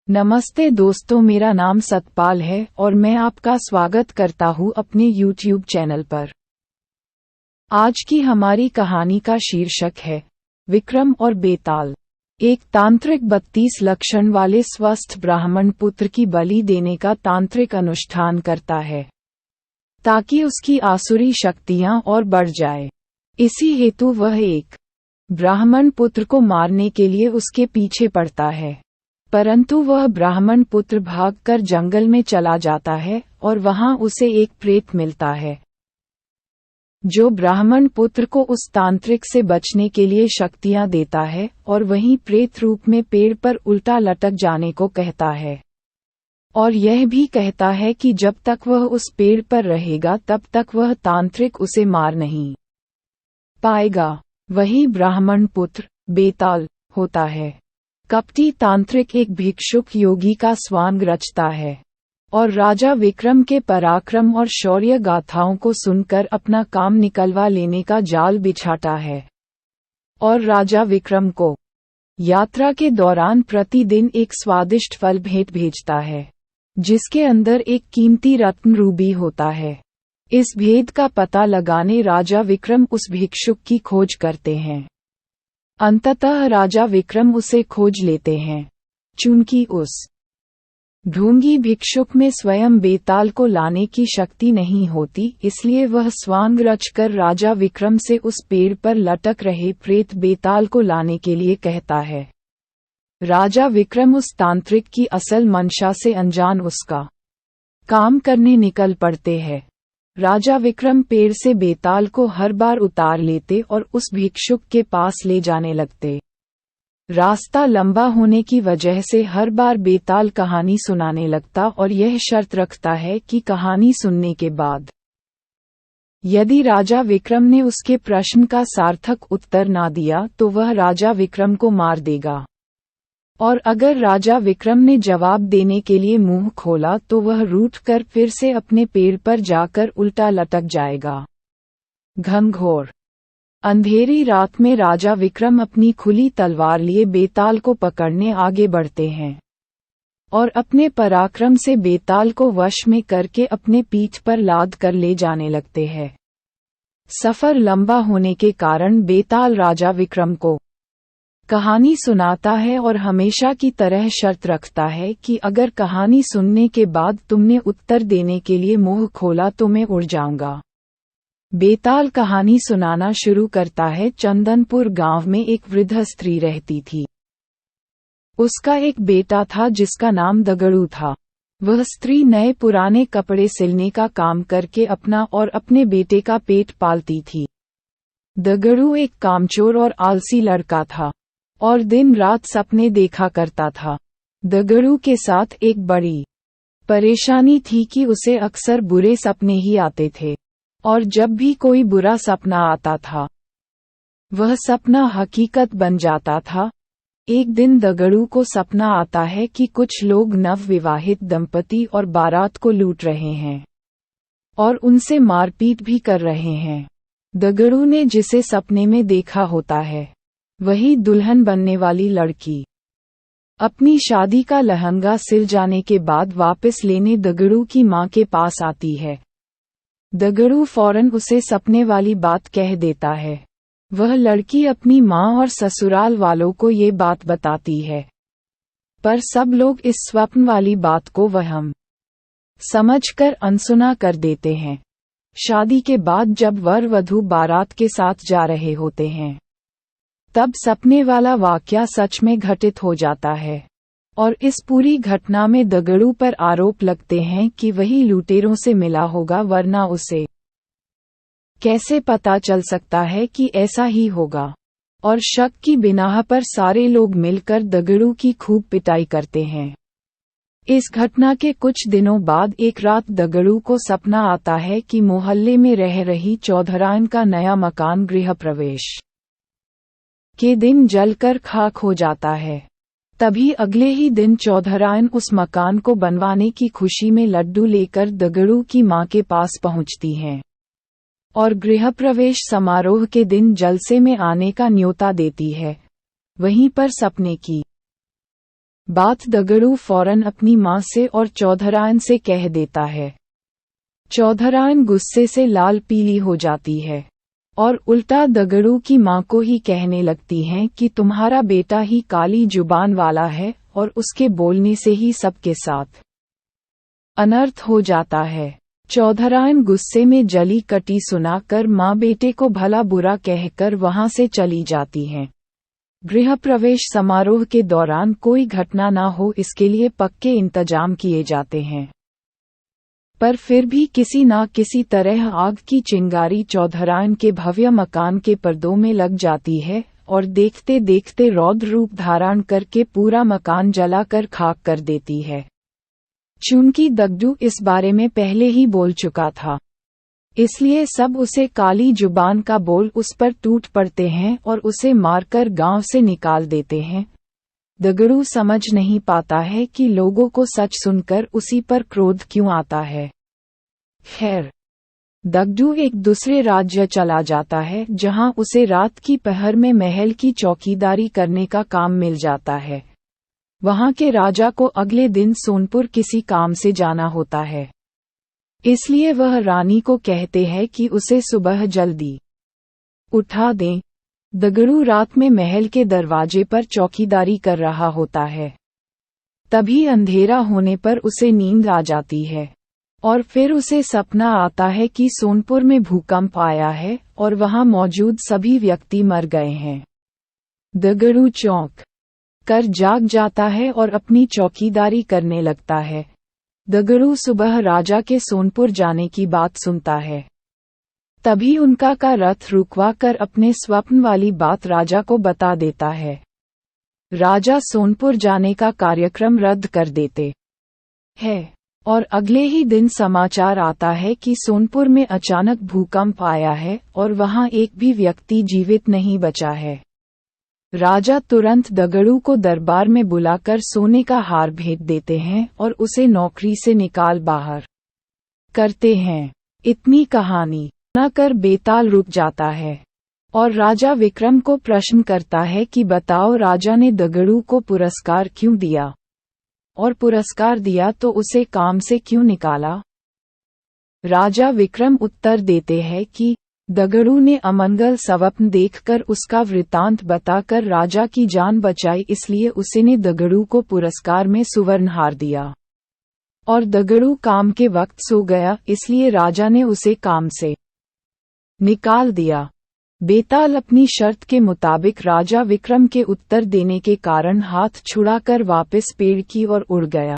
नमस्ते दोस्तों, मेरा नाम सतपाल है और मैं आपका स्वागत करता हूँ अपने YouTube चैनल पर। आज की हमारी कहानी का शीर्षक है विक्रम और बेताल। एक तांत्रिक 32 लक्षण वाले स्वस्थ ब्राह्मण पुत्र की बलि देने का तांत्रिक अनुष्ठान करता है ताकि उसकी आसुरी शक्तियां और बढ़ जाए। इसी हेतु वह एक ब्राह्मण पुत्र को मारने के लिए उसके पीछे पड़ता है, परंतु वह ब्राह्मण पुत्र भागकर जंगल में चला जाता है और वहां उसे एक प्रेत मिलता है जो ब्राह्मण पुत्र को उस तांत्रिक से बचने के लिए शक्तियां देता है और वहीं प्रेत रूप में पेड़ पर उल्टा लटक जाने को कहता है और यह भी कहता है कि जब तक वह उस पेड़ पर रहेगा तब तक वह तांत्रिक उसे मार नहीं पाएगा। वही ब्राह्मण पुत्र बेताल होता है। कपटी तांत्रिक एक भिक्षुक योगी का स्वांग रचता है और राजा विक्रम के पराक्रम और शौर्य गाथाओं को सुनकर अपना काम निकलवा लेने का जाल बिछाता है और राजा विक्रम को यात्रा के दौरान प्रतिदिन एक स्वादिष्ट फल भेंट भेजता है जिसके अंदर एक कीमती रत्न रूबी होता है। इस भेद का पता लगाने राजा विक्रम उस भिक्षुक की खोज करते हैं। अंततः राजा विक्रम उसे खोज लेते हैं। चूंकि उस ढोंगी भिक्षुक में स्वयं बेताल को लाने की शक्ति नहीं होती, इसलिए वह स्वांग रचकर राजा विक्रम से उस पेड़ पर लटक रहे प्रेत बेताल को लाने के लिए कहता है। राजा विक्रम उस तांत्रिक की असल मंशा से अनजान उसका काम करने निकल पड़ते हैं। राजा विक्रम पेड़ से बेताल को हर बार उतार लेते और उस भिक्षुक के पास ले जाने लगते। रास्ता लंबा होने की वजह से हर बार बेताल कहानी सुनाने लगता और यह शर्त रखता है कि कहानी सुनने के बाद यदि राजा विक्रम ने उसके प्रश्न का सार्थक उत्तर ना दिया तो वह राजा विक्रम को मार देगा, और अगर राजा विक्रम ने जवाब देने के लिए मुंह खोला तो वह रूठकर फिर से अपने पेड़ पर जाकर उल्टा लटक जाएगा। घनघोर अंधेरी रात में राजा विक्रम अपनी खुली तलवार लिए बेताल को पकड़ने आगे बढ़ते हैं और अपने पराक्रम से बेताल को वश में करके अपने पीठ पर लाद कर ले जाने लगते हैं। सफर लंबा होने के कारण बेताल राजा विक्रम को कहानी सुनाता है और हमेशा की तरह शर्त रखता है कि अगर कहानी सुनने के बाद तुमने उत्तर देने के लिए मुंह खोला तो मैं उड़ जाऊंगा। बेताल कहानी सुनाना शुरू करता है। चंदनपुर गांव में एक वृद्ध स्त्री रहती थी। उसका एक बेटा था जिसका नाम दगड़ू था। वह स्त्री नए पुराने कपड़े सिलने का काम करके अपना और अपने बेटे का पेट पालती थी। दगड़ू एक कामचोर और आलसी लड़का था और दिन रात सपने देखा करता था। दगड़ू के साथ एक बड़ी परेशानी थी कि उसे अक्सर बुरे सपने ही आते थे, और जब भी कोई बुरा सपना आता था वह सपना हकीकत बन जाता था। एक दिन दगड़ू को सपना आता है कि कुछ लोग नवविवाहित दंपति और बारात को लूट रहे हैं और उनसे मारपीट भी कर रहे हैं। दगड़ू ने जिसे सपने में देखा होता है वही दुल्हन बनने वाली लड़की अपनी शादी का लहंगा सिल जाने के बाद वापस लेने दगड़ू की मां के पास आती है। दगड़ू फौरन उसे सपने वाली बात कह देता है। वह लड़की अपनी मां और ससुराल वालों को ये बात बताती है, पर सब लोग इस स्वप्न वाली बात को वहम समझकर अनसुना कर देते हैं। शादी के बाद जब वर वधू बारात के साथ जा रहे होते हैं तब सपने वाला वाकया सच में घटित हो जाता है और इस पूरी घटना में दगड़ू पर आरोप लगते हैं कि वही लुटेरों से मिला होगा, वरना उसे कैसे पता चल सकता है कि ऐसा ही होगा। और शक की बिनाह पर सारे लोग मिलकर दगड़ू की खूब पिटाई करते हैं। इस घटना के कुछ दिनों बाद एक रात दगड़ू को सपना आता है कि मोहल्ले में रह रही चौधराइन का नया मकान गृह प्रवेश के दिन जलकर खाक हो जाता है। तभी अगले ही दिन चौधराइन उस मकान को बनवाने की खुशी में लड्डू लेकर दगड़ू की मां के पास पहुंचती हैं और गृह प्रवेश समारोह के दिन जलसे में आने का न्योता देती है। वहीं पर सपने की बात दगड़ू फौरन अपनी माँ से और चौधरायन से कह देता है। चौधरायन गुस्से से लाल पीली हो जाती है और उल्टा दगड़ू की माँ को ही कहने लगती हैं कि तुम्हारा बेटा ही काली जुबान वाला है और उसके बोलने से ही सबके साथ अनर्थ हो जाता है। चौधरायन गुस्से में जली कटी सुनाकर माँ बेटे को भला बुरा कहकर वहां से चली जाती हैं। गृह प्रवेश समारोह के दौरान कोई घटना न हो इसके लिए पक्के इंतजाम किए जाते हैं, पर फिर भी किसी न किसी तरह आग की चिंगारी चौधरायन के भव्य मकान के पर्दों में लग जाती है और देखते देखते रौद्र रूप धारण करके पूरा मकान जलाकर खाक कर देती है। चूंकि दगड़ू इस बारे में पहले ही बोल चुका था, इसलिए सब उसे काली जुबान का बोल उस पर टूट पड़ते हैं और उसे मारकर गांव से निकाल देते हैं। दगड़ू समझ नहीं पाता है कि लोगों को सच सुनकर उसी पर क्रोध क्यों आता है। खैर, दगड़ू एक दूसरे राज्य चला जाता है जहां उसे रात की पहर में महल की चौकीदारी करने का काम मिल जाता है। वहां के राजा को अगले दिन सोनपुर किसी काम से जाना होता है, इसलिए वह रानी को कहते हैं कि उसे सुबह जल्दी उठा दें। दगड़ू रात में महल के दरवाजे पर चौकीदारी कर रहा होता है। तभी अंधेरा होने पर उसे नींद आ जाती है और फिर उसे सपना आता है कि सोनपुर में भूकंप आया है और वहां मौजूद सभी व्यक्ति मर गए हैं। दगड़ू चौंक कर जाग जाता है और अपनी चौकीदारी करने लगता है। दगड़ू सुबह राजा के सोनपुर जाने की बात सुनता है। तभी उनका का रथ रुकवा कर अपने स्वप्न वाली बात राजा को बता देता है। राजा सोनपुर जाने का कार्यक्रम रद्द कर देते हैं और अगले ही दिन समाचार आता है कि सोनपुर में अचानक भूकंप आया है और वहां एक भी व्यक्ति जीवित नहीं बचा है। राजा तुरंत दगड़ू को दरबार में बुलाकर सोने का हार भेंट देते हैं और उसे नौकरी से निकाल बाहर करते हैं। इतनी कहानी न कर बेताल रुक जाता है और राजा विक्रम को प्रश्न करता है कि बताओ राजा ने दगड़ू को पुरस्कार क्यों दिया, और पुरस्कार दिया तो उसे काम से क्यों निकाला। राजा विक्रम उत्तर देते हैं कि दगड़ू ने अमंगल स्वप्न देखकर उसका वृत्तांत बताकर राजा की जान बचाई, इसलिए उसने दगड़ू को पुरस्कार में सुवर्णहार दिया और दगड़ू काम के वक्त सो गया, इसलिए राजा ने उसे काम से निकाल दिया। बेताल अपनी शर्त के मुताबिक राजा विक्रम के उत्तर देने के कारण हाथ छुड़ाकर वापस पेड़ की ओर उड़ गया।